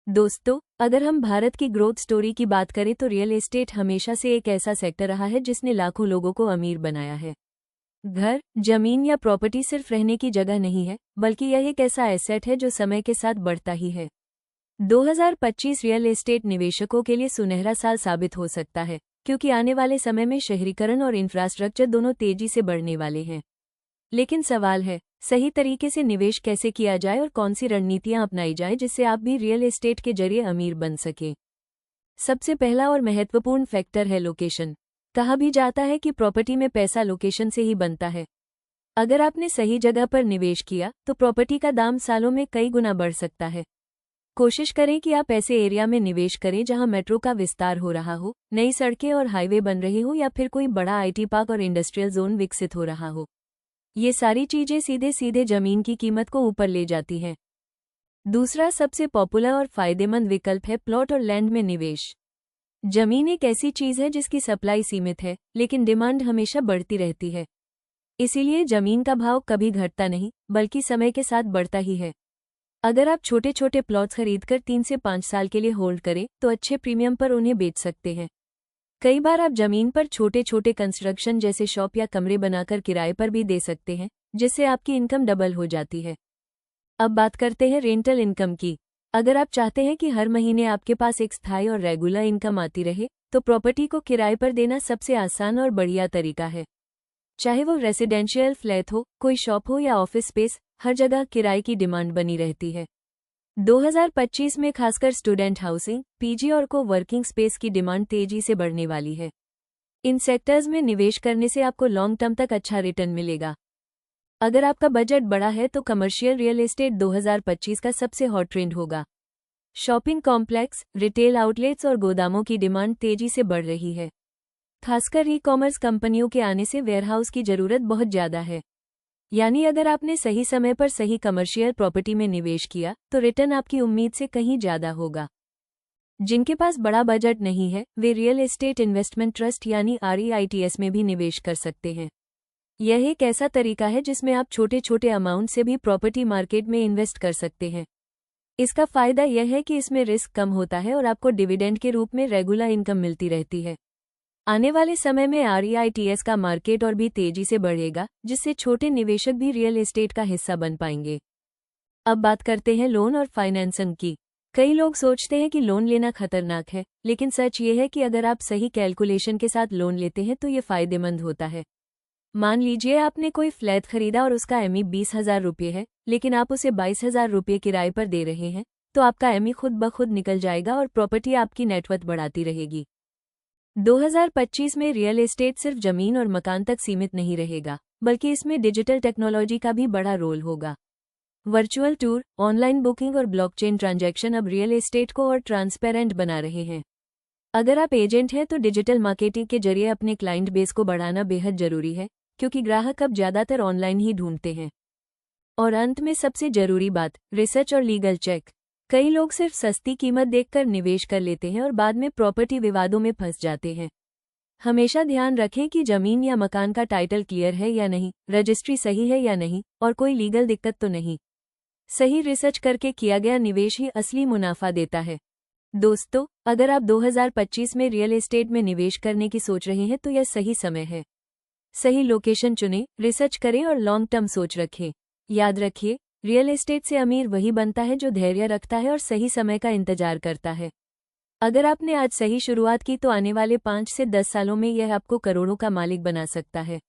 दोस्तों, अगर हम भारत की ग्रोथ स्टोरी की बात करें तो रियल एस्टेट हमेशा से एक ऐसा सेक्टर रहा है जिसने लाखों लोगों को अमीर बनाया है। घर, जमीन या प्रॉपर्टी सिर्फ रहने की जगह नहीं है, बल्कि यह एक ऐसा एसेट है जो समय के साथ बढ़ता ही है। 2025 रियल एस्टेट निवेशकों के लिए सुनहरा साल साबित हो सकता है, क्योंकि आने वाले समय में शहरीकरण और इंफ्रास्ट्रक्चर दोनों तेजी से बढ़ने वाले हैं। लेकिन सवाल है, सही तरीके से निवेश कैसे किया जाए और कौन सी रणनीतियां अपनाई जाए जिससे आप भी रियल एस्टेट के जरिए अमीर बन सकें। सबसे पहला और महत्वपूर्ण फैक्टर है लोकेशन। कहा भी जाता है कि प्रॉपर्टी में पैसा लोकेशन से ही बनता है। अगर आपने सही जगह पर निवेश किया तो प्रॉपर्टी का दाम सालों में कई गुना बढ़ सकता है। कोशिश करें कि आप ऐसे एरिया में निवेश करें जहां मेट्रो का विस्तार हो रहा हो, नई सड़कें और हाईवे बन रहे हो या फिर कोई बड़ा आईटी पार्क और इंडस्ट्रियल जोन विकसित हो रहा हो। ये सारी चीजें सीधे सीधे जमीन की कीमत को ऊपर ले जाती हैं। दूसरा सबसे पॉपुलर और फायदेमंद विकल्प है प्लॉट और लैंड में निवेश। जमीन एक ऐसी चीज है जिसकी सप्लाई सीमित है, लेकिन डिमांड हमेशा बढ़ती रहती है। इसीलिए जमीन का भाव कभी घटता नहीं, बल्कि समय के साथ बढ़ता ही है। अगर आप छोटे छोटे प्लॉट्स खरीदकर 3 से 5 साल के लिए होल्ड करें तो अच्छे प्रीमियम पर उन्हें बेच सकते हैं। कई बार आप जमीन पर छोटे छोटे कंस्ट्रक्शन जैसे शॉप या कमरे बनाकर किराए पर भी दे सकते हैं, जिससे आपकी इनकम डबल हो जाती है। अब बात करते हैं रेंटल इनकम की। अगर आप चाहते हैं कि हर महीने आपके पास एक स्थायी और रेगुलर इनकम आती रहे, तो प्रॉपर्टी को किराए पर देना सबसे आसान और बढ़िया तरीका है। चाहे वो रेसिडेंशियल फ्लैट हो, कोई शॉप हो या ऑफिस स्पेस, हर जगह किराए की डिमांड बनी रहती है। 2025 में खासकर स्टूडेंट हाउसिंग, पीजी और को वर्किंग स्पेस की डिमांड तेजी से बढ़ने वाली है। इन सेक्टर्स में निवेश करने से आपको लॉन्ग टर्म तक अच्छा रिटर्न मिलेगा। अगर आपका बजट बड़ा है तो कमर्शियल रियल एस्टेट 2025 का सबसे हॉट ट्रेंड होगा। शॉपिंग कॉम्प्लेक्स, रिटेल आउटलेट्स और गोदामों की डिमांड तेजी से बढ़ रही है। खासकर ई कॉमर्स कंपनियों के आने से वेयरहाउस की जरूरत बहुत ज्यादा है। यानी अगर आपने सही समय पर सही कमर्शियल प्रॉपर्टी में निवेश किया तो रिटर्न आपकी उम्मीद से कहीं ज्यादा होगा। जिनके पास बड़ा बजट नहीं है, वे रियल एस्टेट इन्वेस्टमेंट ट्रस्ट यानी REITs में भी निवेश कर सकते हैं। यह एक ऐसा तरीका है जिसमें आप छोटे छोटे अमाउंट से भी प्रॉपर्टी मार्केट में इन्वेस्ट कर सकते हैं। इसका फायदा यह है कि इसमें रिस्क कम होता है और आपको डिविडेंड के रूप में रेगुलर इनकम मिलती रहती है। आने वाले समय में REITs का मार्केट और भी तेजी से बढ़ेगा, जिससे छोटे निवेशक भी रियल एस्टेट का हिस्सा बन पाएंगे। अब बात करते हैं लोन और फाइनेंसिंग की। कई लोग सोचते हैं कि लोन लेना खतरनाक है, लेकिन सच ये है कि अगर आप सही कैलकुलेशन के साथ लोन लेते हैं तो ये फायदेमंद होता है। मान लीजिए आपने कोई फ्लैट खरीदा और उसका EMI 20,000 रुपये है, लेकिन आप उसे 22,000 रुपये किराए पर दे रहे हैं, तो आपका EMI खुद ब खुद निकल जाएगा और प्रॉपर्टी आपकी नेटवर्थ बढ़ाती रहेगी। 2025 में रियल एस्टेट सिर्फ जमीन और मकान तक सीमित नहीं रहेगा, बल्कि इसमें डिजिटल टेक्नोलॉजी का भी बड़ा रोल होगा। वर्चुअल टूर, ऑनलाइन बुकिंग और ब्लॉकचेन ट्रांजैक्शन अब रियल एस्टेट को और ट्रांसपेरेंट बना रहे हैं। अगर आप एजेंट हैं तो डिजिटल मार्केटिंग के जरिए अपने क्लाइंट बेस को बढ़ाना बेहद जरूरी है, क्योंकि ग्राहक अब ज्यादातर ऑनलाइन ही ढूंढते हैं। और अंत में सबसे जरूरी बात, रिसर्च और लीगल चेक। कई लोग सिर्फ सस्ती कीमत देखकर निवेश कर लेते हैं और बाद में प्रॉपर्टी विवादों में फंस जाते हैं। हमेशा ध्यान रखें कि जमीन या मकान का टाइटल क्लियर है या नहीं, रजिस्ट्री सही है या नहीं, और कोई लीगल दिक्कत तो नहीं। सही रिसर्च करके किया गया निवेश ही असली मुनाफा देता है। दोस्तों, अगर आप 2025 में रियल एस्टेट में निवेश करने की सोच रहे हैं तो यह सही समय है। सही लोकेशन चुनें, रिसर्च करें और लॉन्ग टर्म सोच रखें। याद रखिए, रियल एस्टेट से अमीर वही बनता है जो धैर्य रखता है और सही समय का इंतजार करता है। अगर आपने आज सही शुरुआत की तो आने वाले 5 से 10 सालों में यह आपको करोड़ों का मालिक बना सकता है।